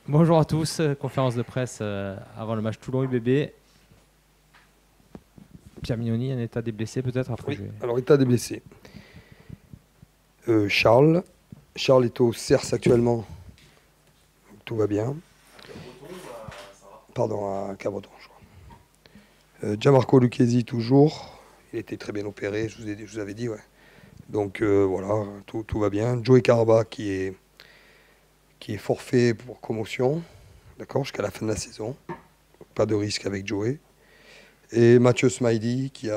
Bonjour à tous, conférence de presse avant le match Toulon-UBB. Pierre Mignoni, un état des blessés peut-être après Oui, alors état des blessés. Charles. Charles est au CERS actuellement, donc tout va bien. Pardon, à Cabreton, je crois. Gianmarco Lucchesi toujours. Il était très bien opéré, je vous avais dit, ouais. Donc voilà, tout va bien. Joey Caraba qui est forfait pour commotion, d'accord, jusqu'à la fin de la saison. Pas de risque avec Joey. Et Mathieu Smaidi qui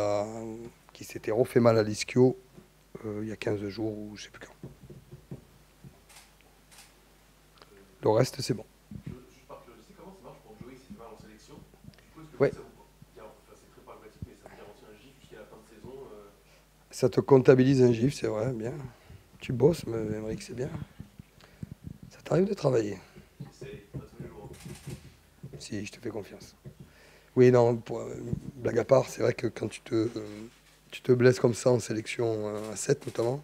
s'était refait mal à l'ischio il y a 15 jours ou je sais plus quand. Le reste, c'est bon. Juste par curiosité, comment ça marche pour Joey qui s'est fait mal en sélection? Du coup, est-ce que Ouais. ça vous. Enfin, c'est très pragmatique, mais ça vous garantit un gif jusqu'à la fin de saison. Ça te comptabilise un gif, c'est vrai, bien. Tu bosses, mais Émeric, c'est bien. Ça t'arrive de travailler. J'essaye, pas tous les jours. Si, je te fais confiance. Oui, non, blague à part, c'est vrai que quand tu te blesses comme ça en sélection à 7 notamment,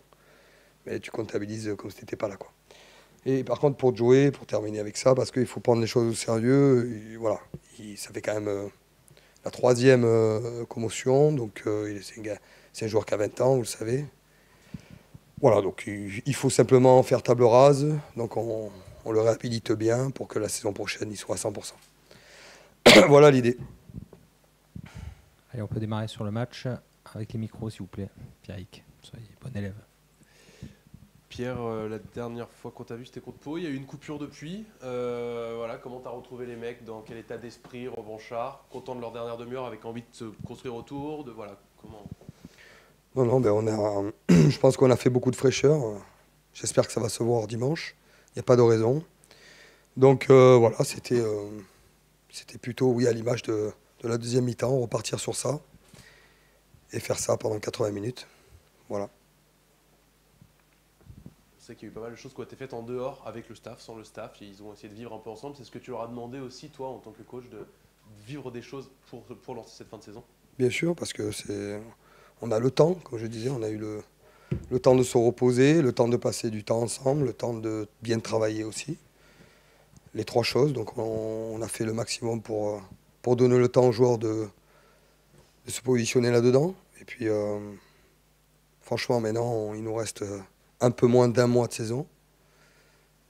mais tu comptabilises comme si tu n'étais pas là, quoi. Et par contre, pour jouer, pour terminer avec ça, parce qu'il faut prendre les choses au sérieux, voilà, ça fait quand même la troisième commotion, donc c'est un joueur qui a 20 ans, vous le savez. Voilà, donc il faut simplement faire table rase, donc on le réhabilite bien pour que la saison prochaine il soit à 100%. Voilà l'idée. Allez, on peut démarrer sur le match avec les micros s'il vous plaît. Pierrick, soyez bon élève. Pierre, la dernière fois qu'on t'a vu, c'était contre Pau. Il y a eu une coupure depuis. Voilà, comment t'as retrouvé les mecs? Dans quel état d'esprit, revanchard? Content de leur dernière demi-heure, avec envie de se construire autour? Voilà, comment? Non, non, ben je pense qu'on a fait beaucoup de fraîcheur. J'espère que ça va se voir dimanche. Il n'y a pas de raison. Donc voilà, c'était plutôt, oui, à l'image de la deuxième mi-temps, repartir sur ça et faire ça pendant 80 minutes. Voilà. Je sais qu'il y a eu pas mal de choses qui ont été faites en dehors, avec le staff, sans le staff. Ils ont essayé de vivre un peu ensemble. C'est ce que tu leur as demandé aussi, toi, en tant que coach, de vivre des choses pour lancer cette fin de saison? Bien sûr, parce que on a le temps, comme je disais, on a eu le temps de se reposer, le temps de passer du temps ensemble, le temps de bien travailler aussi. Les trois choses. Donc on a fait le maximum pour donner le temps aux joueurs de se positionner là-dedans. Et puis franchement, maintenant, il nous reste un peu moins d'un mois de saison,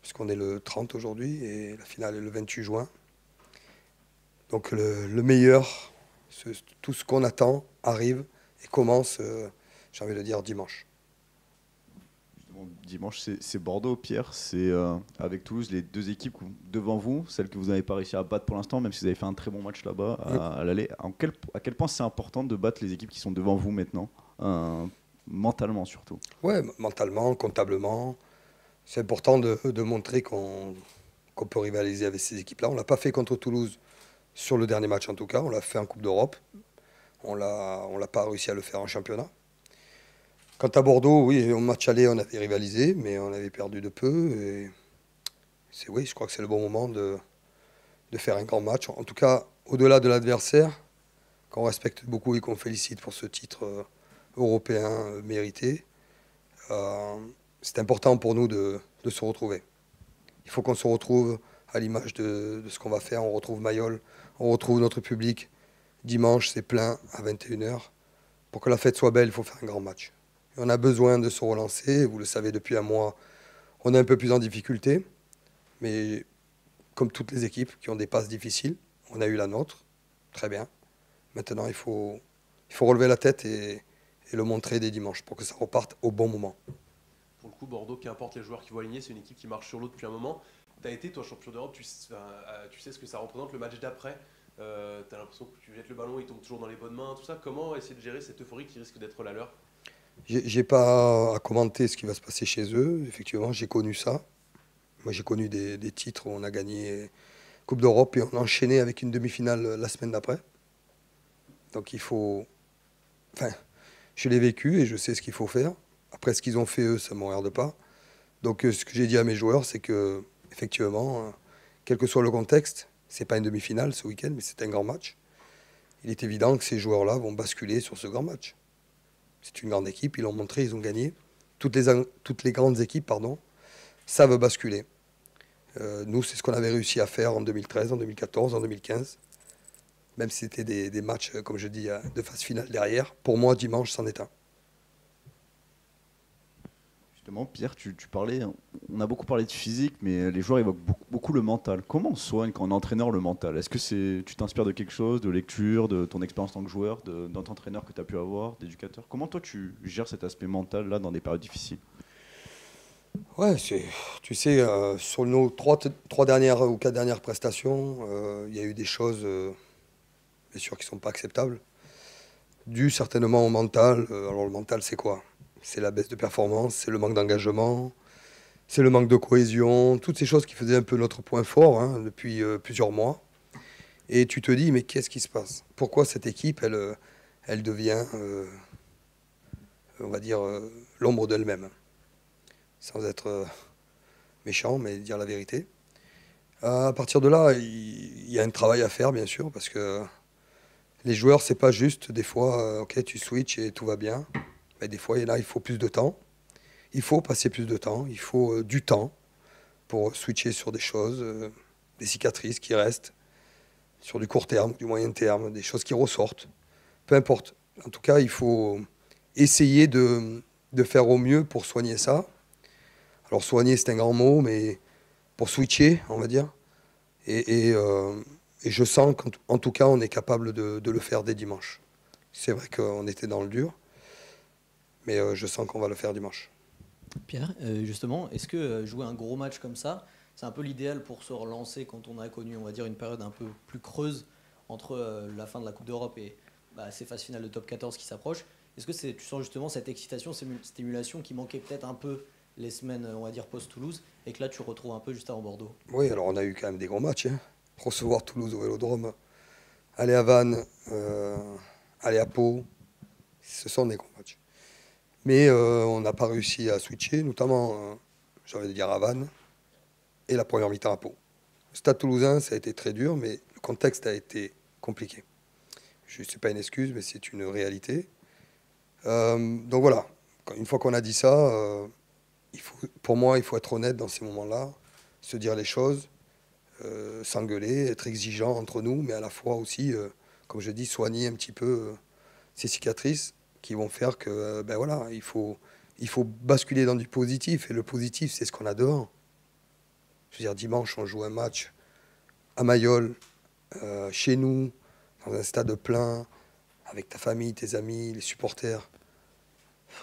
puisqu'on est le 30 aujourd'hui et la finale est le 28 juin. Donc le meilleur, tout ce qu'on attend arrive et commence, j'ai envie de dire, dimanche. Justement, dimanche, c'est Bordeaux, Pierre. C'est avec Toulouse, les deux équipes devant vous, celles que vous n'avez pas réussi à battre pour l'instant, même si vous avez fait un très bon match là-bas à l'aller. À quel point c'est important de battre les équipes qui sont devant vous maintenant, mentalement surtout? Ouais, mentalement, comptablement. C'est important de montrer qu'on peut rivaliser avec ces équipes-là. On ne l'a pas fait contre Toulouse sur le dernier match en tout cas. On l'a fait en Coupe d'Europe. On l'a pas réussi à le faire en championnat. Quant à Bordeaux, oui, au match aller, on avait rivalisé, mais on avait perdu de peu. Et oui, je crois que c'est le bon moment de faire un grand match. En tout cas, au-delà de l'adversaire, qu'on respecte beaucoup et qu'on félicite pour ce titre européen mérité, euh, c'est important pour nous de se retrouver. Il faut qu'on se retrouve à l'image de ce qu'on va faire. On retrouve Mayol, on retrouve notre public. Dimanche, c'est plein à 21h. Pour que la fête soit belle, il faut faire un grand match. Et on a besoin de se relancer. Vous le savez, depuis un mois, on est un peu plus en difficulté. Mais comme toutes les équipes qui ont des passes difficiles, on a eu la nôtre. Très bien. Maintenant, il faut relever la tête et le montrer dès dimanche pour que ça reparte au bon moment. Pour le coup, Bordeaux, qu'importe les joueurs qui vont aligner, c'est une équipe qui marche sur l'eau depuis un moment. Tu as été, toi, champion d'Europe, tu sais ce que ça représente le match d'après. Tu as l'impression que tu jettes le ballon, il tombe toujours dans les bonnes mains, tout ça. Comment essayer de gérer cette euphorie qui risque d'être la leur? J'ai pas à commenter ce qui va se passer chez eux. Effectivement, j'ai connu ça. Moi, j'ai connu des titres où on a gagné Coupe d'Europe et on a enchaîné avec une demi-finale la semaine d'après. Donc il faut. Enfin, je l'ai vécu et je sais ce qu'il faut faire. Après, ce qu'ils ont fait, eux, ça ne me regarde pas. Donc ce que j'ai dit à mes joueurs, c'est que, effectivement, quel que soit le contexte, c'est pas une demi-finale ce week-end, mais c'est un grand match. Il est évident que ces joueurs-là vont basculer sur ce grand match. C'est une grande équipe, ils l'ont montré, ils ont gagné. Toutes les grandes équipes, pardon, savent basculer. Nous, c'est ce qu'on avait réussi à faire en 2013, en 2014, en 2015. Même si c'était des matchs, comme je dis, de phase finale derrière. Pour moi, dimanche, c'en est un. Justement, Pierre, tu parlais, on a beaucoup parlé de physique, mais les joueurs évoquent beaucoup le mental. Comment on soigne quand on est entraîneur le mental? Est-ce que tu t'inspires de quelque chose, de lecture, de ton expérience en tant que joueur, d'un entraîneur que tu as pu avoir, d'éducateur? Comment toi tu gères cet aspect mental là dans des périodes difficiles? Ouais, tu sais, sur nos trois dernières ou quatre dernières prestations, il y a eu des choses, bien sûr, qui ne sont pas acceptables, dues certainement au mental. Alors le mental, c'est quoi? C'est la baisse de performance, c'est le manque d'engagement, c'est le manque de cohésion, toutes ces choses qui faisaient un peu notre point fort, hein, depuis plusieurs mois. Et tu te dis, mais qu'est-ce qui se passe? Pourquoi cette équipe, elle devient, on va dire, l'ombre d'elle-même? Sans être méchant, mais dire la vérité. À partir de là, il y a un travail à faire, bien sûr, parce que les joueurs, c'est pas juste des fois, ok, tu switches et tout va bien. Mais des fois, il faut plus de temps. Il faut passer plus de temps. Il faut du temps pour switcher sur des choses, des cicatrices qui restent, sur du court terme, du moyen terme, des choses qui ressortent. Peu importe. En tout cas, il faut essayer de faire au mieux pour soigner ça. Alors soigner, c'est un grand mot, mais pour switcher, on va dire. Et je sens qu'en tout cas, on est capable de le faire dès dimanche. C'est vrai qu'on était dans le dur, mais je sens qu'on va le faire dimanche. Pierre, justement, est-ce que jouer un gros match comme ça, c'est un peu l'idéal pour se relancer quand on a connu, on va dire, une période un peu plus creuse entre la fin de la Coupe d'Europe et ces phases finales de top 14 qui s'approchent? Est-ce que tu sens justement cette excitation, cette stimulation qui manquait peut-être un peu les semaines, on va dire, post-Toulouse, et que là tu retrouves un peu juste avant Bordeaux? Oui, alors on a eu quand même des gros matchs, hein. Recevoir Toulouse au Vélodrome, aller à Vannes, aller à Pau, ce sont des gros matchs. Mais on n'a pas réussi à switcher, notamment, j'ai envie de dire, à Vannes et la première mi-temps à Pau. Le Stade Toulousain, ça a été très dur, mais le contexte a été compliqué. Ce n'est pas une excuse, mais c'est une réalité. Donc voilà, une fois qu'on a dit ça, pour moi, il faut être honnête dans ces moments-là, se dire les choses, s'engueuler, être exigeant entre nous, mais à la fois aussi, comme je dis, soigner un petit peu ces cicatrices qui vont faire que, ben voilà, il faut basculer dans du positif. Et le positif, c'est ce qu'on a devant. Je veux dire, dimanche, on joue un match à Mayol, chez nous, dans un stade plein, avec ta famille, tes amis, les supporters.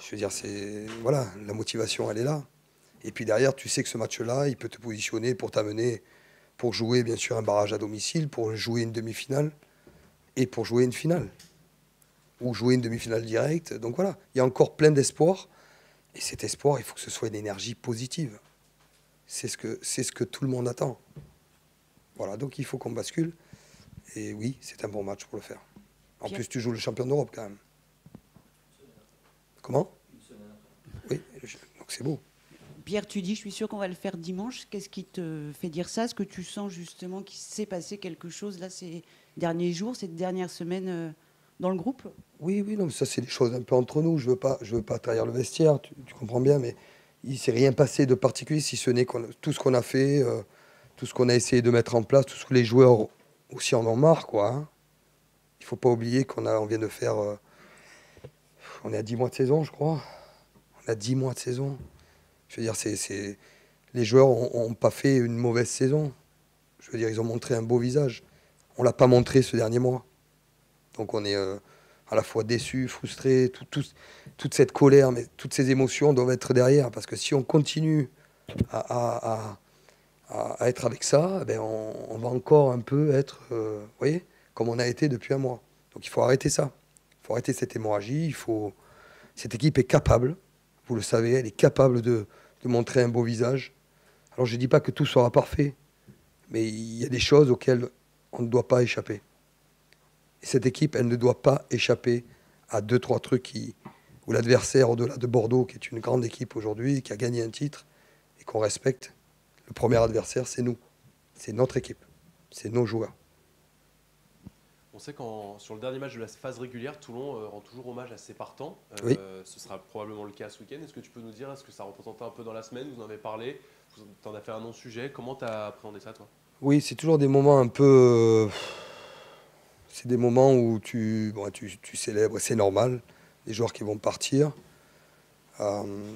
Je veux dire, voilà, la motivation, elle est là. Et puis derrière, tu sais que ce match-là, il peut te positionner pour t'amener, pour jouer bien sûr un barrage à domicile, pour jouer une demi-finale et pour jouer une finale. Ou jouer une demi-finale directe. Donc voilà, il y a encore plein d'espoir. Et cet espoir, il faut que ce soit une énergie positive. C'est ce que tout le monde attend. Voilà, donc il faut qu'on bascule. Et oui, c'est un bon match pour le faire. En plus, tu joues le champion d'Europe quand même. Comment? Oui, donc c'est beau. Pierre, tu dis, je suis sûr qu'on va le faire dimanche. Qu'est-ce qui te fait dire ça? Est-ce que tu sens justement qu'il s'est passé quelque chose là ces derniers jours, ces dernières semaines dans le groupe? Oui, non, mais ça c'est des choses un peu entre nous. Je veux pas trahir le vestiaire, tu comprends bien, mais il s'est rien passé de particulier, si ce n'est tout ce qu'on a fait, tout ce qu'on a essayé de mettre en place, tout ce que les joueurs aussi en ont marre, quoi. Hein. Il faut pas oublier on vient de faire, on est à 10 mois de saison, je crois. On a 10 mois de saison. Je veux dire, les joueurs n'ont pas fait une mauvaise saison. Je veux dire, ils ont montré un beau visage. On ne l'a pas montré ce dernier mois. Donc on est à la fois déçus, frustrés, toute cette colère, mais toutes ces émotions doivent être derrière. Parce que si on continue à être avec ça, ben on va encore un peu être, vous voyez, comme on a été depuis un mois. Donc il faut arrêter ça. Il faut arrêter cette hémorragie. Cette équipe est capable, vous le savez, elle est capable de montrer un beau visage. Alors je ne dis pas que tout sera parfait, mais il y a des choses auxquelles on ne doit pas échapper. Et cette équipe, elle ne doit pas échapper à 2-3 trucs où l'adversaire, au-delà de Bordeaux, qui est une grande équipe aujourd'hui, qui a gagné un titre, et qu'on respecte, le premier adversaire, c'est nous. C'est notre équipe. C'est nos joueurs. On sait sur le dernier match de la phase régulière, Toulon rend toujours hommage à ses partants. Oui. Ce sera probablement le cas ce week-end. Est-ce que tu peux nous dire, est-ce que ça représentait un peu dans la semaine? Vous en avez parlé? tu en as fait un non-sujet. Comment tu as appréhendé ça, toi? Oui, c'est toujours des moments un peu. C'est des moments où tu célèbres, c'est normal, les joueurs qui vont partir.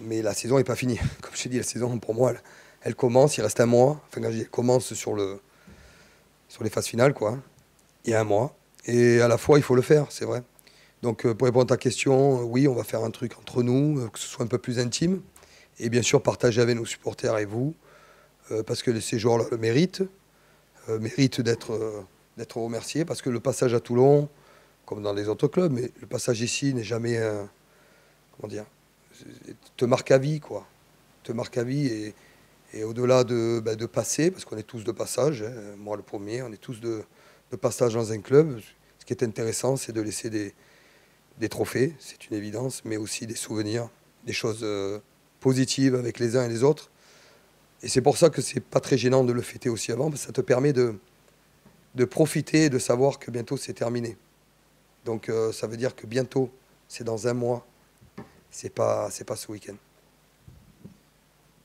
Mais la saison n'est pas finie. Comme je t'ai dit, la saison, pour moi, elle commence, il reste un mois. Enfin, quand je dis elle commence sur les phases finales, quoi. Il y a un mois. Et à la fois, il faut le faire, c'est vrai. Donc, pour répondre à ta question, oui, on va faire un truc entre nous, que ce soit un peu plus intime. Et bien sûr, partager avec nos supporters et vous, parce que ces joueurs-là le méritent, méritent d'être remerciés, parce que le passage à Toulon, comme dans les autres clubs, mais le passage ici n'est jamais, comment dire, te marque à vie, quoi. Te marque à vie et au-delà de passer, parce qu'on est tous de passage, hein, moi le premier, on est tous de passage dans un club. Ce qui est intéressant, c'est de laisser des trophées, c'est une évidence, mais aussi des souvenirs, des choses positives avec les uns et les autres. Et c'est pour ça que c'est pas très gênant de le fêter aussi avant, parce que ça te permet de profiter et de savoir que bientôt c'est terminé. Donc ça veut dire que bientôt, c'est dans un mois, c'est pas ce week-end.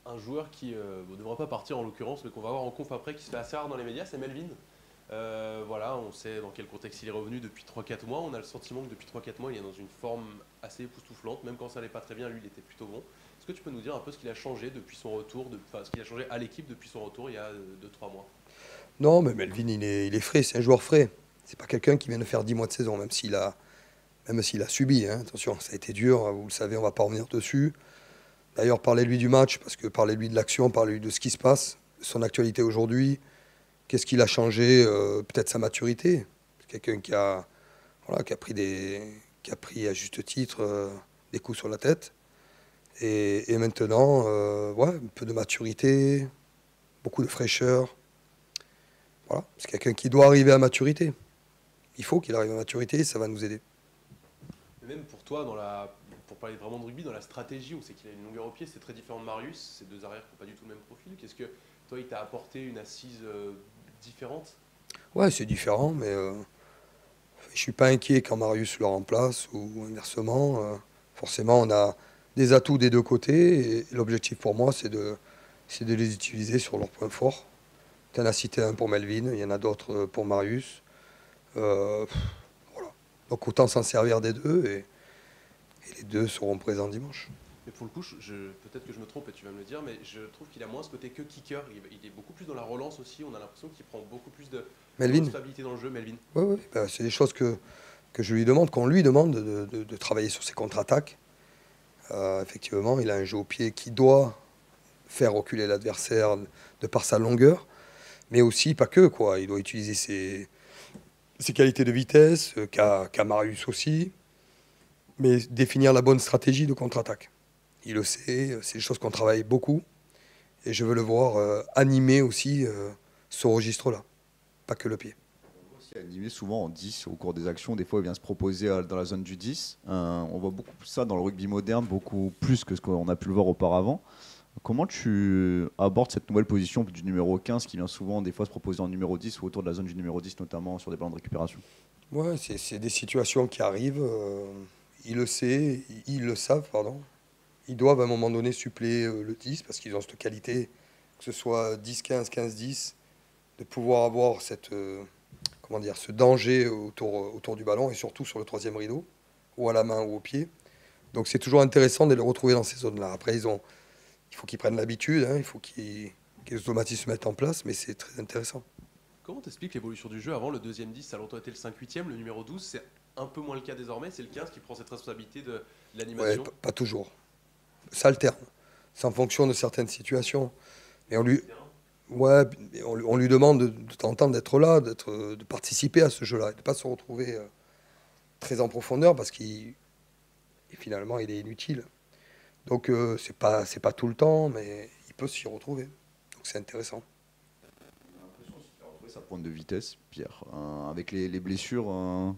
Un joueur qui ne devra pas partir en l'occurrence, mais qu'on va voir en conf après, qui se fait assez rare dans les médias, c'est Melvin. Voilà, on sait dans quel contexte il est revenu depuis 3-4 mois. On a le sentiment que depuis 3-4 mois, il est dans une forme assez époustouflante. Même quand ça n'allait pas très bien, lui, il était plutôt bon. Est-ce que tu peux nous dire un peu ce qu'il a changé depuis son retour, ce qu'il a changé à l'équipe depuis son retour il y a 2-3 mois? Non, mais Melvin, il est frais, c'est un joueur frais. C'est pas quelqu'un qui vient de faire 10 mois de saison, même s'il a subi. Hein. Attention, ça a été dur, vous le savez, on va pas revenir dessus. D'ailleurs, parlez-lui du match, parce que parlez-lui de l'action, parlez-lui de ce qui se passe, son actualité aujourd'hui. Qu'est-ce qu'il a changé? Peut-être sa maturité. C'est quelqu'un qui a pris à juste titre des coups sur la tête. Et maintenant, un peu de maturité, beaucoup de fraîcheur. Voilà, c'est quelqu'un qui doit arriver à maturité. Il faut qu'il arrive à maturité, ça va nous aider. Et même pour toi, pour parler vraiment de rugby, dans la stratégie, on sait qu'il a une longueur au pied, c'est très différent de Marius, c'est deux arrières qui n'ont pas du tout le même profil. Qu'est-ce que toi, il t'a apporté une assise différente? Ouais, c'est différent, mais je suis pas inquiet quand Marius le remplace ou inversement. Forcément, on a des atouts des deux côtés et l'objectif pour moi, c'est de les utiliser sur leurs points forts. Tu en as cité un pour Melvin, il y en a d'autres pour Marius. Voilà. Donc autant s'en servir des deux et les deux seront présents dimanche. Mais pour le coup, peut-être que je me trompe et tu vas me le dire, mais je trouve qu'il a moins ce côté que kicker. Il est beaucoup plus dans la relance aussi. On a l'impression qu'il prend beaucoup plus de responsabilité dans le jeu, Melvin. Oui, c'est des choses que je lui demande, qu'on lui demande de travailler sur ses contre-attaques. Effectivement, il a un jeu au pied qui doit faire reculer l'adversaire de par sa longueur, mais aussi pas que, quoi. Il doit utiliser ses qualités de vitesse, qu'a Marius aussi, mais définir la bonne stratégie de contre-attaque. Il le sait, c'est des choses qu'on travaille beaucoup, et je veux le voir animer aussi ce registre-là, pas que le pied. Animé souvent en 10 au cours des actions, des fois il vient se proposer dans la zone du 10. On voit beaucoup plus ça dans le rugby moderne, beaucoup plus que ce qu'on a pu le voir auparavant. Comment tu abordes cette nouvelle position du numéro 15 qui vient souvent des fois se proposer en numéro 10 ou autour de la zone du numéro 10, notamment sur des plans de récupération? Ouais, c'est des situations qui arrivent. Ils le savent, pardon. Ils doivent à un moment donné suppléer le 10 parce qu'ils ont cette qualité, que ce soit 10-15, 15-10, de pouvoir avoir ce danger autour du ballon et surtout sur le troisième rideau, ou à la main ou au pied. Donc c'est toujours intéressant de les retrouver dans ces zones-là. Après, il faut qu'ils prennent l'habitude, hein, il faut que les automatismes se mettent en place, mais c'est très intéressant. Comment t'expliques l'évolution du jeu? Avant, le deuxième 10, ça a longtemps été le 5-8e, le numéro 12, c'est un peu moins le cas désormais, c'est le 15 qui prend cette responsabilité de l'animation. Ouais, pas toujours. Ça alterne. C'est en fonction de certaines situations. Mais on lui demande de temps en temps d'être là, de participer à ce jeu-là, et de ne pas se retrouver très en profondeur parce finalement il est inutile. Donc c'est pas tout le temps, mais il peut s'y retrouver. Donc c'est intéressant. Sa pointe de vitesse, Pierre, avec les blessures,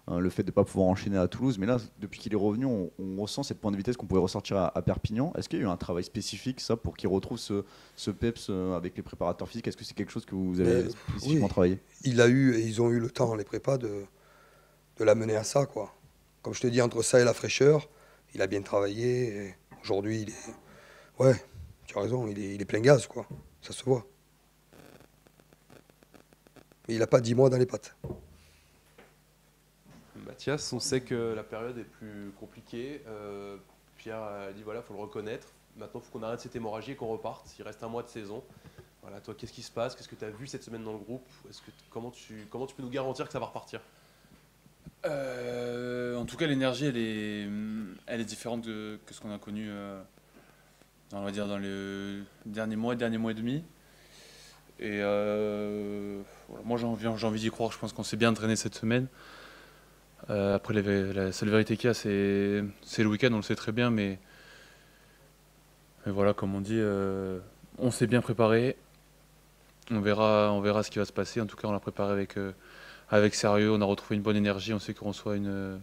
le fait de ne pas pouvoir enchaîner à Toulouse, mais là, depuis qu'il est revenu, on ressent cette pointe de vitesse qu'on pouvait ressortir à Perpignan. Est-ce qu'il y a eu un travail spécifique, ça, pour qu'il retrouve ce peps avec les préparateurs physiques? Est-ce que c'est quelque chose que vous avez spécifiquement travaillé? Ils ont eu le temps, les prépas, de l'amener à ça, quoi. Comme je te dis, entre ça et la fraîcheur, il a bien travaillé. Et aujourd'hui, Tu as raison, il est plein gaz, quoi. Ça se voit. Mais il n'a pas 10 mois dans les pattes. Mathias, on sait que la période est plus compliquée. Pierre a dit voilà, il faut le reconnaître. Maintenant, il faut qu'on arrête cette hémorragie et qu'on reparte. Il reste un mois de saison. Voilà, toi, qu'est-ce qui se passe? Qu'est-ce que tu as vu cette semaine dans le groupe? Comment tu peux nous garantir que ça va repartir? En tout cas, l'énergie, elle est différente que ce qu'on a connu on va dire dans le dernier mois et demi. Et voilà, moi, j'ai envie d'y croire. Je pense qu'on s'est bien entraîné cette semaine. Après, la seule vérité qu'il y a, c'est le week-end, on le sait très bien. Mais voilà, comme on dit, on s'est bien préparé. On verra ce qui va se passer. En tout cas, on l'a préparé avec sérieux. On a retrouvé une bonne énergie. On sait qu'on reçoit une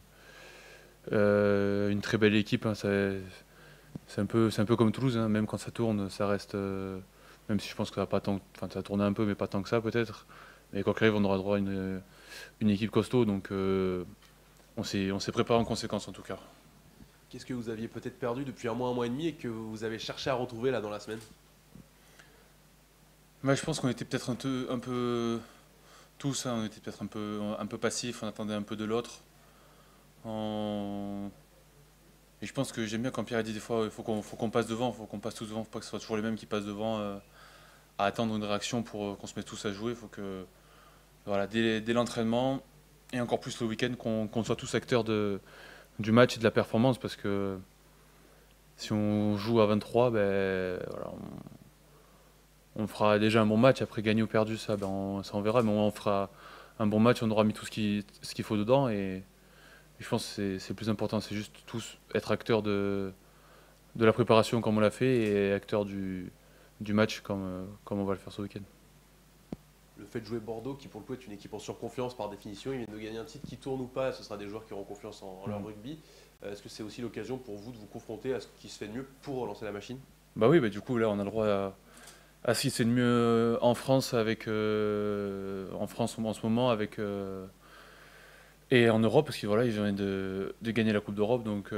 très belle équipe. Hein. C'est un peu comme Toulouse. Hein. Même quand ça tourne, ça reste. Même si je pense que ça va pas tant. Enfin, ça a tourné un peu, mais pas tant que ça peut-être. Mais quoi qu'il arrive, on aura droit à une équipe costaud. Donc, on s'est préparé en conséquence en tout cas. Qu'est-ce que vous aviez peut-être perdu depuis un mois et demi et que vous avez cherché à retrouver là dans la semaine? Je pense qu'on était peut-être un peu tous, hein, on était peut-être un peu passifs, on attendait un peu de l'autre. Et je pense que j'aime bien quand Pierre a dit des fois il faut qu'on passe devant, il faut qu'on passe tous devant, il ne faut pas que ce soit toujours les mêmes qui passent devant à attendre une réaction pour qu'on se mette tous à jouer. Il faut que voilà, dès l'entraînement et encore plus le week-end qu'on soit tous acteurs du match et de la performance, parce que si on joue à 23, ben, voilà, on fera déjà un bon match. Après, gagner ou perdu, ça on verra. Mais on fera un bon match, on aura mis tout ce qu'il faut dedans. Et je pense que c'est le plus important. C'est juste tous être acteurs de la préparation comme on l'a fait et acteurs du match comme on va le faire ce week-end. Le fait de jouer Bordeaux, qui pour le coup est une équipe en surconfiance par définition, ils viennent de gagner un titre, qui tourne ou pas, ce sera des joueurs qui auront confiance en leur rugby. Est-ce que c'est aussi l'occasion pour vous de vous confronter à ce qui se fait de mieux pour relancer la machine? Bah oui, du coup là on a le droit à ce qui se fait de mieux en France en France en ce moment et en Europe, parce qu'ils voilà, ils viennent de gagner la Coupe d'Europe, donc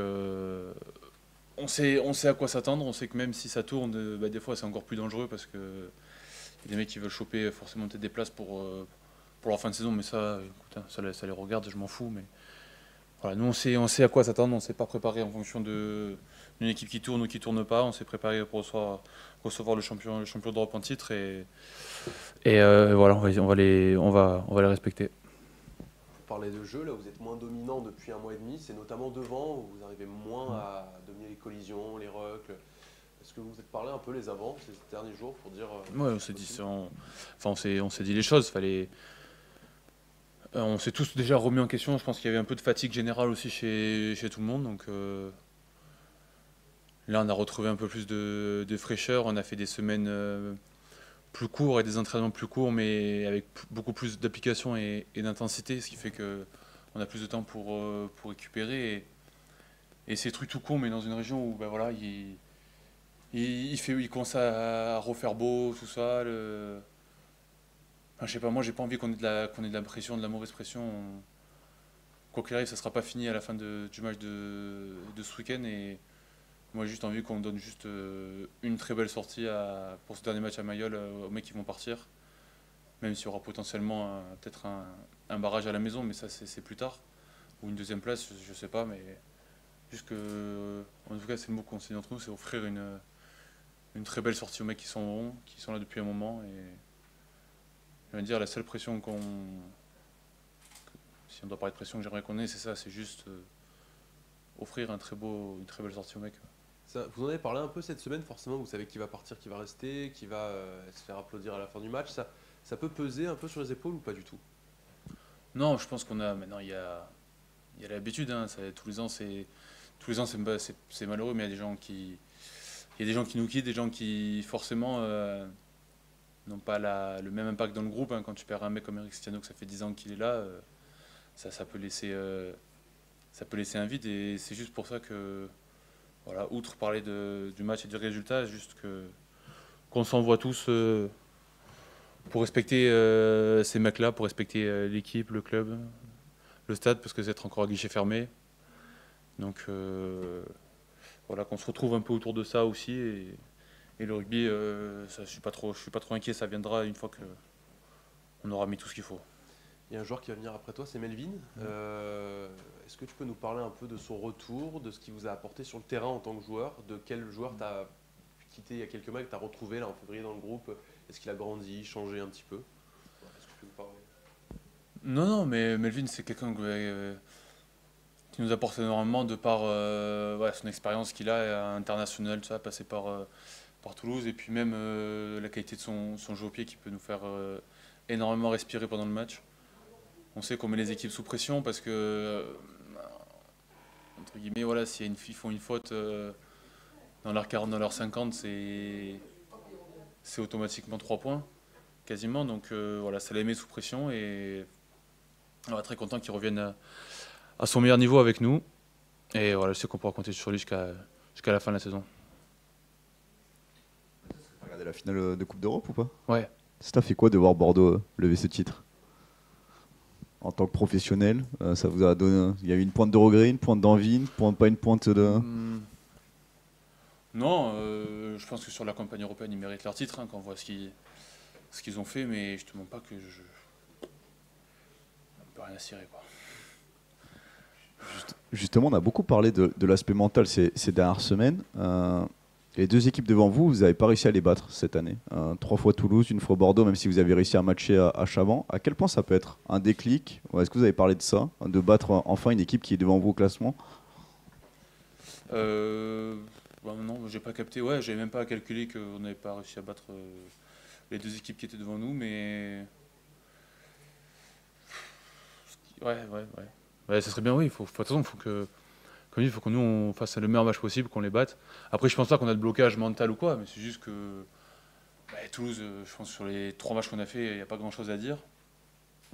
on sait à quoi s'attendre. On sait que même si ça tourne, des fois c'est encore plus dangereux, parce que y a des mecs qui veulent choper forcément peut-être des places pour leur fin de saison, mais ça, écoute, hein, ça les regarde, je m'en fous. Mais voilà, nous on sait à quoi s'attendre, on ne s'est pas préparé en fonction d'une équipe qui tourne ou qui tourne pas. On s'est préparé pour recevoir le champion d'Europe en titre, et voilà, on va les respecter. Vous parlez de jeu, là vous êtes moins dominant depuis un mois et demi, c'est notamment devant où vous arrivez moins à dominer les collisions, les rucks. Est-ce que vous vous êtes parlé un peu les avants ces derniers jours pour dire... Ouais, on s'est dit les choses. On s'est tous déjà remis en question. Je pense qu'il y avait un peu de fatigue générale aussi chez tout le monde. Donc là, on a retrouvé un peu plus de fraîcheur. On a fait des semaines plus courtes et des entraînements plus courts, mais avec beaucoup plus d'application et d'intensité, ce qui fait qu'on a plus de temps pour récupérer. Et ces trucs tout courts, mais dans une région où voilà, il commence à refaire beau, tout ça. Enfin, je sais pas, moi j'ai pas envie qu'on ait de la pression, de la mauvaise pression. Quoi qu'il arrive, ça sera pas fini à la fin du match de ce week-end. Et moi j'ai juste envie qu'on donne juste une très belle sortie pour ce dernier match à Mayol aux mecs qui vont partir. Même s'il y aura potentiellement peut-être un barrage à la maison, mais ça c'est plus tard. Ou une deuxième place, je sais pas, mais juste que, en tout cas c'est le mot qu'on s'est dit entre nous, c'est offrir une très belle sortie aux mecs qui sont là depuis un moment. Et je veux dire, la seule pression si on doit parler de pression que j'aimerais qu'on ait, c'est ça, c'est juste offrir une très belle sortie aux mecs. Ça, vous en avez parlé un peu cette semaine, forcément, vous savez qui va partir, qui va rester, qui va se faire applaudir à la fin du match. Ça peut peser un peu sur les épaules ou pas du tout? Non, je pense qu'on a maintenant, il y a l'habitude. Hein, tous les ans, c'est malheureux, mais il y a des gens qui nous quittent, des gens qui forcément n'ont pas le même impact dans le groupe. Hein. Quand tu perds un mec comme Eric Stiano, que ça fait 10 ans qu'il est là, ça peut laisser un vide. Et c'est juste pour ça que, voilà, outre parler du match et du résultat, juste qu'on s'envoie tous pour respecter ces mecs-là, pour respecter l'équipe, le club, le stade, parce que c'est être encore à guichet fermé. Donc voilà, qu'on se retrouve un peu autour de ça aussi, et Et le rugby, ça, je suis pas trop inquiet, ça viendra une fois qu'on aura mis tout ce qu'il faut. Il y a un joueur qui va venir après toi, c'est Melvin. Est-ce que tu peux nous parler un peu de son retour, de ce qu'il vous a apporté sur le terrain en tant que joueur, de quel joueur t'as quitté il y a quelques mois et que t'as retrouvé là en février dans le groupe? Est-ce qu'il a grandi, changé un petit peu? Est-ce que tu peux nous parler? Non, mais Melvin, c'est quelqu'un qui nous apporte énormément de par son expérience qu'il a internationale, tout ça, passé par Toulouse, et puis même la qualité de son jeu au pied qui peut nous faire énormément respirer pendant le match. On sait qu'on met les équipes sous pression parce que, entre guillemets, voilà, s'ils font une faute dans leur 40, dans leur 50, c'est automatiquement 3 points, quasiment. Donc voilà, ça les met sous pression et voilà, très content qu'il revienne à son meilleur niveau avec nous. Et voilà, je sais qu'on pourra compter sur lui jusqu'à la fin de la saison. T'as regardé la finale de Coupe d'Europe ou pas? Ouais. Ça t'a fait quoi de voir Bordeaux lever ce titre? En tant que professionnel, ça vous a donné. Il y a eu une pointe de regret, une pointe d'envie, pas une pointe de. Non, je pense que sur la campagne européenne, ils méritent leur titre quand on voit ce qu'ils ont fait, mais je te mens pas que on peut rien à cirer, quoi. Justement, on a beaucoup parlé de l'aspect mental ces dernières semaines. Les deux équipes devant vous, vous n'avez pas réussi à les battre cette année. 3 fois Toulouse, 1 fois Bordeaux, même si vous avez réussi à matcher à Chaban. À quel point ça peut être un déclic? Est-ce que vous avez parlé de ça, de battre enfin une équipe qui est devant vous au classement? Non, j'ai pas capté. Ouais, j'avais même pas calculé qu'on n'avait pas réussi à battre les deux équipes qui étaient devant nous, mais ouais, ça serait bien. Oui, de toute façon, il faut que nous on fasse le meilleur match possible, qu'on les batte. Après, je pense pas qu'on a de blocage mental ou quoi, mais c'est juste que Toulouse, je pense sur les 3 matchs qu'on a fait, il n'y a pas grand chose à dire.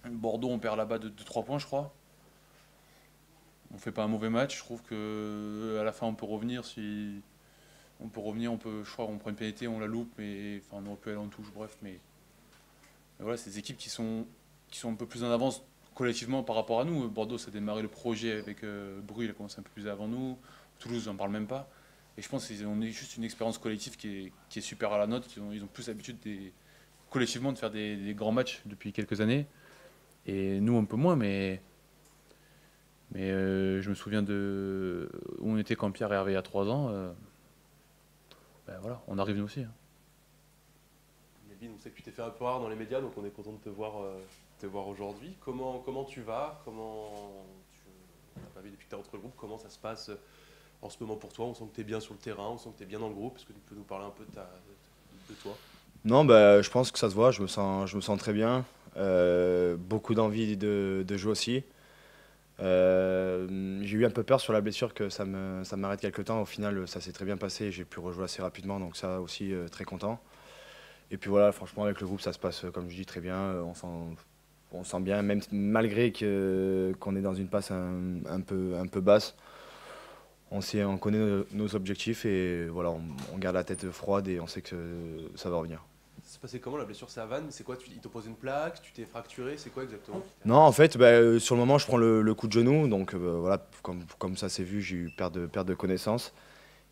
Bordeaux, on perd là-bas de 3 points, je crois. On fait pas un mauvais match. Je trouve que à la fin, on peut revenir. Je crois, on prend une pénalité, on la loupe, mais enfin, on aurait pu aller en touche, bref. Mais voilà, c'est des équipes qui sont un peu plus en avance collectivement par rapport à nous. Bordeaux, ça a démarré le projet avec Bru, il a commencé un peu plus avant nous. Toulouse, j'en parle même pas. Et je pense qu'ils ont juste une expérience collective qui est super à la nôtre. Ils ont plus l'habitude collectivement de faire des grands matchs depuis quelques années. Et nous, un peu moins, mais je me souviens de où on était quand Pierre est arrivé il y a 3 ans. Voilà, on arrive nous aussi. Melvin, on sait que tu t'es fait un peu rare dans les médias, donc on est content de te voir aujourd'hui. Comment tu vas? On n'a pas vu depuis que tu es rentré le groupe. Comment ça se passe en ce moment pour toi? On sent que tu es bien sur le terrain, on sent que tu es bien dans le groupe. Est-ce que tu peux nous parler un peu de toi? Non, je pense que ça se voit, je me sens très bien. Beaucoup d'envie de jouer aussi. J'ai eu un peu peur sur la blessure que ça m'arrête quelques temps. Au final, ça s'est très bien passé et j'ai pu rejouer assez rapidement, donc ça aussi, très content. Et puis voilà, franchement, avec le groupe, ça se passe, comme je dis, très bien. On sent bien, même malgré qu'on est dans une passe un peu basse. On connaît nos objectifs et voilà, on garde la tête froide et on sait que ça va revenir. Ça s'est passé comment la blessure? C'est à Vannes? C'est quoi? Ils t'ont posé une plaque? Tu t'es fracturé? C'est quoi exactement? Non, en fait, sur le moment, je prends le coup de genou. Donc voilà, comme ça s'est vu, j'ai eu perte de connaissance.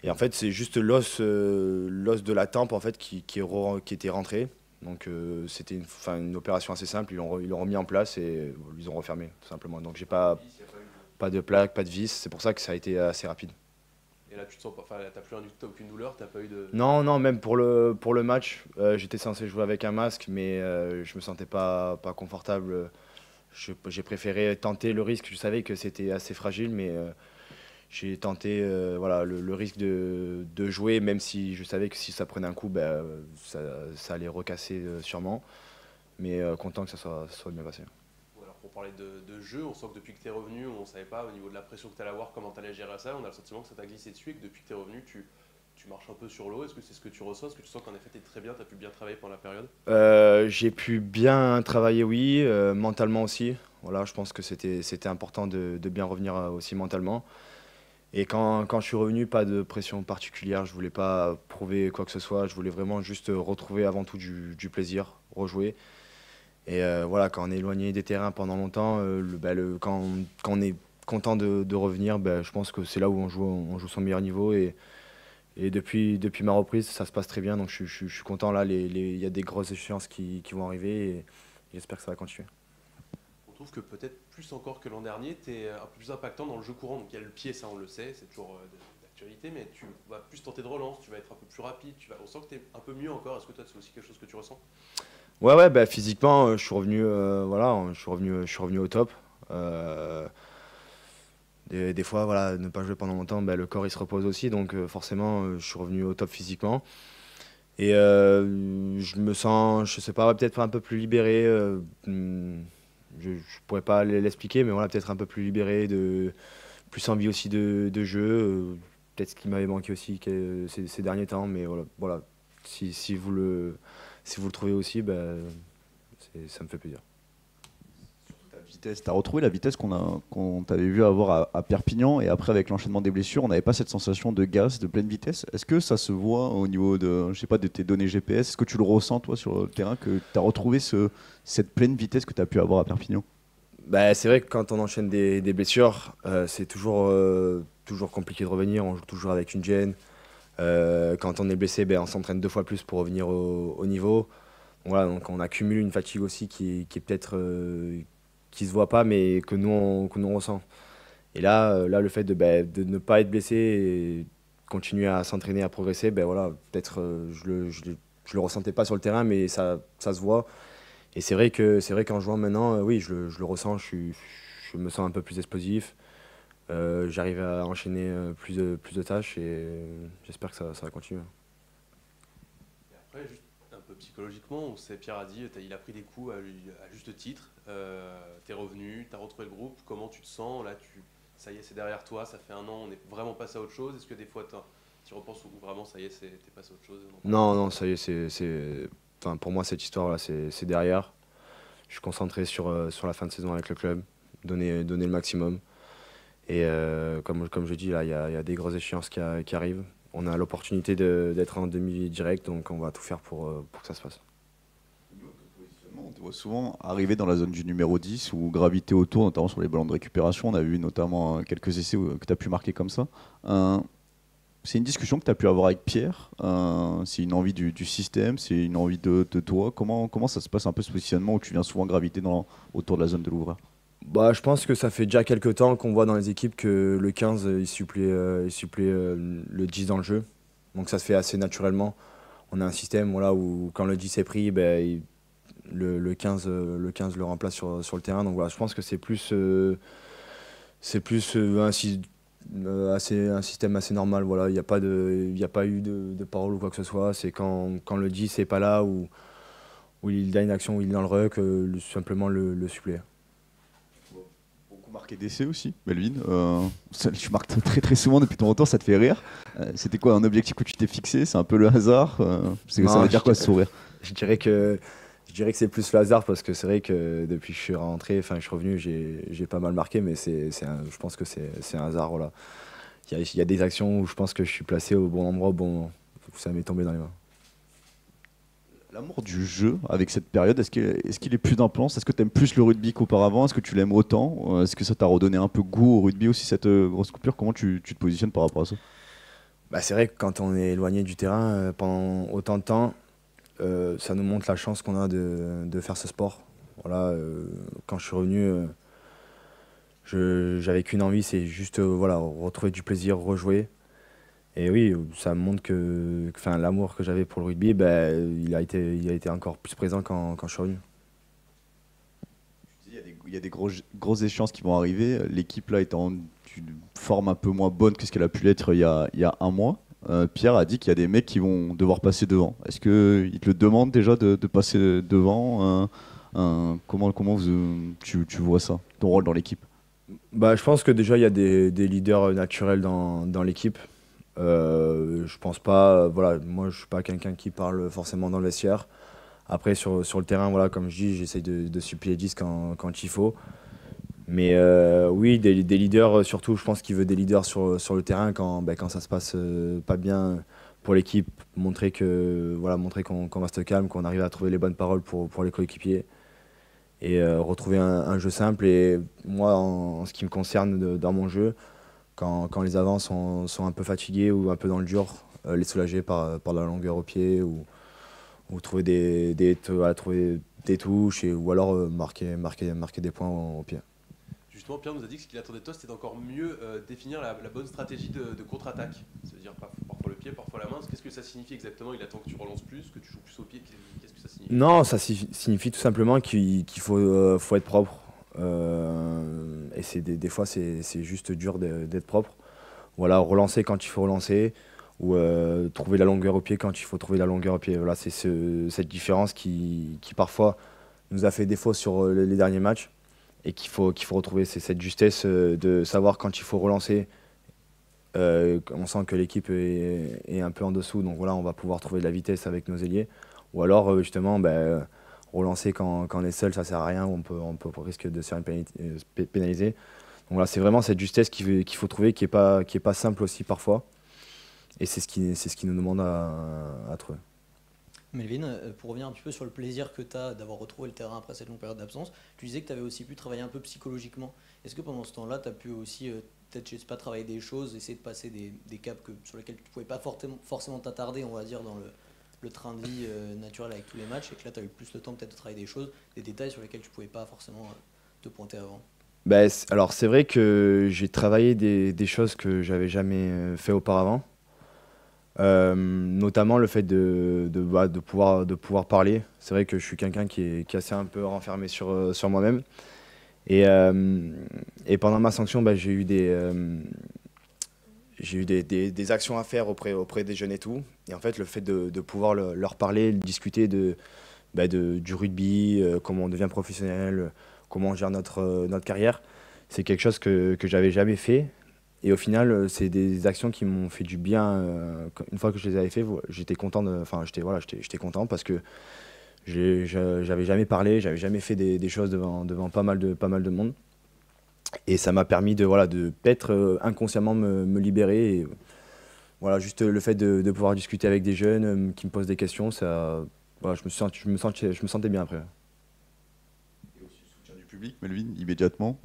Et en fait, c'est juste l'os de la tempe en fait, qui était rentré. Donc c'était une opération assez simple. Ils l'ont remis en place et ils ont refermé, tout simplement. Donc j'ai pas de plaque, pas de vis. C'est pour ça que ça a été assez rapide. Et là, tu te sens pas, t'as plus rien du tout, t'as aucune douleur, t'as pas eu de... Non, même pour le match, j'étais censé jouer avec un masque, mais je me sentais pas confortable. J'ai préféré tenter le risque. Je savais que c'était assez fragile, mais j'ai tenté le risque de jouer, même si je savais que si ça prenait un coup, ça allait recasser sûrement. Mais content que ça soit bien passé. Alors pour parler de jeu, on sent que depuis que tu es revenu, on ne savait pas au niveau de la pression que tu allais avoir, comment tu allais gérer ça. On a le sentiment que ça t'a glissé dessus et que depuis que tu es revenu, tu marches un peu sur l'eau. Est-ce que c'est ce que tu ressens? Est-ce que tu sens qu'en effet tu es très bien, tu as pu bien travailler pendant la période? J'ai pu bien travailler, oui, mentalement aussi. Voilà, je pense que c'était important de bien revenir aussi mentalement. Et quand je suis revenu, pas de pression particulière, je voulais pas prouver quoi que ce soit, je voulais vraiment juste retrouver avant tout du plaisir, rejouer. Et voilà, quand on est éloigné des terrains pendant longtemps, quand on est content de revenir, je pense que c'est là où on joue son meilleur niveau et Et depuis ma reprise, ça se passe très bien, donc je suis content. Là, il y a des grosses échéances qui vont arriver et j'espère que ça va continuer. On trouve que peut-être plus encore que l'an dernier, tu es un peu plus impactant dans le jeu courant. Donc il y a le pied, ça on le sait, c'est toujours d'actualité, mais tu vas plus tenter de relance, tu vas être un peu plus rapide, on sent que tu es un peu mieux encore. Est-ce que toi, c'est aussi quelque chose que tu ressens? Ouais, bah, physiquement, je suis revenu, je suis revenu au top. Des fois, voilà, ne pas jouer pendant longtemps, bah, le corps il se repose aussi, donc forcément, je suis revenu au top physiquement. Et je me sens, je sais pas, peut-être un peu plus libéré. Je pourrais pas l'expliquer, mais voilà, peut-être un peu plus libéré, plus envie aussi de jeu. Peut-être ce qui m'avait manqué aussi ces derniers temps, mais voilà. Si vous le trouvez aussi, bah, ça me fait plaisir. Tu as retrouvé la vitesse qu'on t'avait vu avoir à Perpignan, et après avec l'enchaînement des blessures, on n'avait pas cette sensation de gaz, de pleine vitesse. Est-ce que ça se voit au niveau de, je sais pas, de tes données GPS? Est-ce que tu le ressens toi sur le terrain, que tu as retrouvé cette pleine vitesse que tu as pu avoir à Perpignan? Bah, c'est vrai que quand on enchaîne des blessures, c'est toujours compliqué de revenir, on joue toujours avec une gêne. Quand on est blessé, ben, on s'entraîne 2 fois plus pour revenir au niveau. Voilà, donc on accumule une fatigue aussi qui est peut-être qui se voit pas, mais que nous on ressent. Et là, le fait de ne pas être blessé et continuer à s'entraîner, à progresser, ben voilà, peut-être je le ressentais pas sur le terrain, mais ça se voit. Et c'est vrai qu'en jouant maintenant, oui, je le ressens, je me sens un peu plus explosif. J'arrive à enchaîner plus de tâches et j'espère que ça va continuer. Et après, juste un peu psychologiquement, on sait, Pierre a dit, il a pris des coups à juste titre. T'es revenu, t'as retrouvé le groupe. Comment tu te sens là? Ça y est, c'est derrière toi. Ça fait 1 an, on est vraiment passé à autre chose. Est-ce que des fois, tu repenses où vraiment ça y est, t'es passé à autre chose? Non, ça y est, enfin, pour moi cette histoire là, c'est derrière. Je suis concentré sur la fin de saison avec le club, donner le maximum. Et comme je dis, là, il y a des grosses échéances qui arrivent. On a l'opportunité d'être en demi-direct, donc on va tout faire pour que ça se passe. On te voit souvent arriver dans la zone du numéro 10 ou graviter autour, notamment sur les ballons de récupération. On a vu notamment quelques essais que tu as pu marquer comme ça. C'est une discussion que tu as pu avoir avec Pierre. C'est une envie du système, c'est une envie de toi. Comment ça se passe un peu ce positionnement où tu viens souvent graviter autour de la zone de l'ouvreur? Bah, je pense que ça fait déjà quelques temps qu'on voit dans les équipes que le 15 il supplée le 10 dans le jeu. Donc ça se fait assez naturellement. On a un système voilà, où quand le 10 est pris, ben, le 15 le remplace sur le terrain. Donc voilà, je pense que c'est plus un système assez normal. Voilà. Il n'y a pas eu de parole ou quoi que ce soit. C'est quand le 10 n'est pas là ou il a une action où il est dans le ruck, simplement le suppléer. Marqué d'essai aussi, Melvin. Tu marques très très souvent depuis ton retour, ça te fait rire. C'était quoi un objectif que tu t'es fixé? C'est un peu le hasard? Ça veut dire quoi ce sourire? Je dirais que c'est plus le hasard parce que c'est vrai que depuis que je suis rentré, enfin je suis revenu, j'ai pas mal marqué, mais je pense que c'est un hasard. Voilà. Il y a des actions où je pense que je suis placé au bon endroit, au bon moment. Ça m'est tombé dans les mains. L'amour du jeu avec cette période, est-ce qu'il est plus intense? Est-ce que tu aimes plus le rugby qu'auparavant? Est-ce que tu l'aimes autant? Est-ce que ça t'a redonné un peu goût au rugby aussi, cette grosse coupure? Comment tu te positionnes par rapport à ça? Bah, c'est vrai que quand on est éloigné du terrain pendant autant de temps, ça nous montre la chance qu'on a de faire ce sport. Voilà, quand je suis revenu, j'avais qu'une envie, c'est juste voilà, retrouver du plaisir, rejouer. Et oui, ça me montre que l'amour que j'avais pour le rugby, il a été encore plus présent quand je suis revenu. Il y a des grosses échéances qui vont arriver. L'équipe là est en une forme un peu moins bonne que ce qu'elle a pu l'être il y a 1 mois. Pierre a dit qu'il y a des mecs qui vont devoir passer devant. Est-ce qu'il te le demande déjà de passer devant? Comment tu vois ça, ton rôle dans l'équipe? Bah, je pense que déjà il y a des leaders naturels dans l'équipe. Je pense pas, voilà, moi je suis pas quelqu'un qui parle forcément dans le vestiaire. Après sur le terrain, voilà, comme je dis, j'essaye de supplier 10 quand il faut. Mais oui, des leaders, surtout je pense qu'il veut des leaders sur le terrain quand ça se passe pas bien pour l'équipe, montrer qu'on reste calme, qu'on arrive à trouver les bonnes paroles pour les coéquipiers et retrouver un jeu simple. Et moi, en ce qui me concerne dans mon jeu, quand les avants sont un peu fatigués ou un peu dans le dur, les soulager par de la longueur au pied ou trouver trouver des touches ou alors marquer des points au pied. Justement, Pierre nous a dit que ce qu'il attendait de toi, c'était d'encore mieux définir la bonne stratégie de contre-attaque. Ça veut dire parfois le pied, parfois la main. Qu'est-ce que ça signifie exactement? Il attend que tu relances plus, que tu joues plus au pied. Qu'est-ce que ça signifie? Non, ça signifie tout simplement qu'il faut être propre. Et des fois, c'est juste dur d'être propre. Voilà, relancer quand il faut relancer ou trouver la longueur au pied quand il faut trouver la longueur au pied. Voilà, c'est cette différence qui parfois nous a fait défaut sur les derniers matchs et qu'il faut retrouver. C'est cette justesse de savoir quand il faut relancer. On sent que l'équipe est un peu en dessous, donc voilà, on va pouvoir trouver de la vitesse avec nos ailiers. Ou alors justement, relancer quand on est seul, ça sert à rien, on peut risquer de se faire pénaliser. Donc voilà, c'est vraiment cette justesse qu'il faut trouver, qui est pas simple aussi parfois. Et c'est ce qui nous demande à trouver. Melvin, pour revenir un petit peu sur le plaisir que tu as d'avoir retrouvé le terrain après cette longue période d'absence, tu disais que tu avais aussi pu travailler un peu psychologiquement. Est-ce que pendant ce temps-là, tu as pu aussi, peut-être, je sais pas, travailler des choses, essayer de passer des caps sur lesquels tu ne pouvais pas forcément t'attarder, on va dire, dans le train de vie naturel avec tous les matchs, et que là, tu as eu plus le temps peut-être de travailler des choses, des détails sur lesquels tu ne pouvais pas forcément te pointer avant? Alors c'est vrai que j'ai travaillé des choses que j'avais jamais fait auparavant. Notamment le fait de pouvoir parler. C'est vrai que je suis quelqu'un qui est assez un peu renfermé sur moi-même. Et pendant ma sanction, j'ai eu des actions à faire auprès des jeunes et tout. Et en fait, le fait de pouvoir leur parler, discuter du rugby, comment on devient professionnel, comment on gère notre carrière, c'est quelque chose que j'avais jamais fait. Et au final, c'est des actions qui m'ont fait du bien. Une fois que je les avais fait, j'étais content. J'étais content parce que j'avais jamais parlé, j'avais jamais fait des choses devant pas mal de monde. Et ça m'a permis de peut-être inconsciemment me libérer. Et, voilà, juste le fait de pouvoir discuter avec des jeunes qui me posent des questions, ça, voilà, je me sentais bien après. Public, Melvin, immédiatement.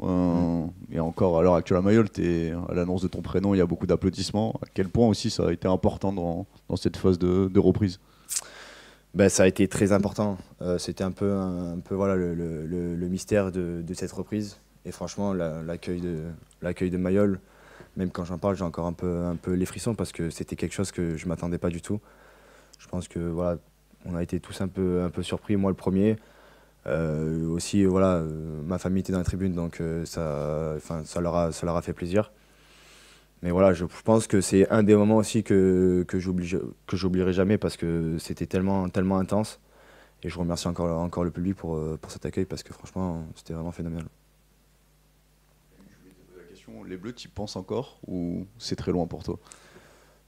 Et encore à l'heure actuelle à Mayol, à l'annonce de ton prénom, il y a beaucoup d'applaudissements. À quel point aussi ça a été important dans cette phase de reprise? Ça a été très important. C'était un peu voilà, le mystère de cette reprise. Et franchement, l'accueil de Mayol, même quand j'en parle, j'ai encore un peu les frissons parce que c'était quelque chose que je ne m'attendais pas du tout. Je pense que voilà, on a été tous un peu surpris, moi le premier. Aussi, voilà, ma famille était dans la tribune, donc ça leur a fait plaisir. Mais voilà, je pense que c'est un des moments aussi que j'oublierai jamais parce que c'était tellement intense. Et je remercie encore le public pour cet accueil parce que franchement, c'était vraiment phénoménal. Je voulais te poser la question, les Bleus, tu y penses encore ou c'est très loin pour toi?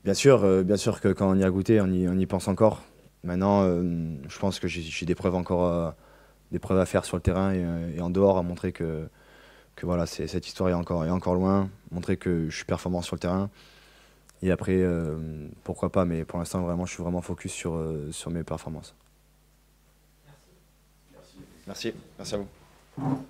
Bien sûr que quand on y a goûté, on y pense encore. Maintenant, je pense que j'ai des preuves à faire sur le terrain et en dehors à montrer que voilà, cette histoire est encore loin, montrer que je suis performant sur le terrain. Et après, pourquoi pas, mais pour l'instant, vraiment, je suis vraiment focus sur mes performances. Merci à vous.